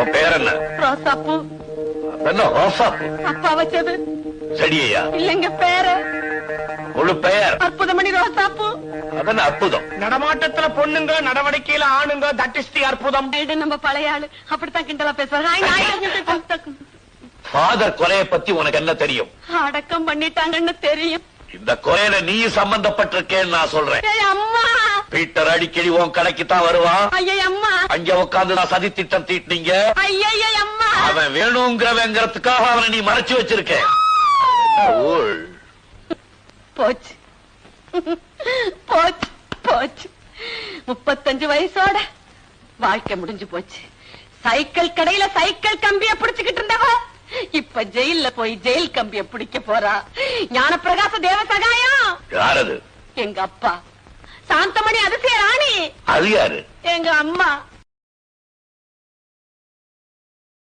உன் பேர் என்ன? ரோசாப்பூ. என்ன ரோசாப்பூ? அப்பா வச்சது. செடியா? இல்லைங்க, பேரு. முழு பெயர்? அற்புதமணி ரோசாப்பூ. அதன அற்புதம். நடமாட்டத்துல பொண்ணுங்க, நடவடிக்கையில ஆணுங்க, தட் இஸ் தி அற்புதம். நம்ம பழைய ஆளு அப்படித்தான் கிண்டலா பேசுவாங்க. ஃபாதர் கொலையை பத்தி உனக்கு என்ன தெரியும்? அடக்கம் பண்ணிட்டாங்கன்னு தெரியும். இந்த கொலையில நீ சம்பந்தப்பட்டிருக்கேன்னு நான் சொல்றேன். அம்மா, பீட்டர் அடிக்கடி உன் கடைக்கு தான் வருவான். ஐயா அம்மா, அங்க உட்காந்து நான் சதி திட்டம் தீட்டினீங்க. ஐயா அம்மா, அவன் வேணுங்கிறவங்கிறதுக்காக அவனை நீ மறைச்சு வச்சிருக்க. போச்சு போச்சு போச்சு. 35 வயசோட வாழ்க்கை முடிஞ்சு போச்சு. சைக்கிள் கடையில சைக்கிள் கம்பிய பிடிச்சுக்கிட்டு இருந்தவ இப்ப ஜெயில போய் ஜெயில் கம்பிய பிடிக்க போறா. ஞானப்பிரகாச தேவ சகாயம். யாரது? எங்க அப்பா. சாந்தமணி அதிசய ராணி. அது யாரு? எங்க அம்மா.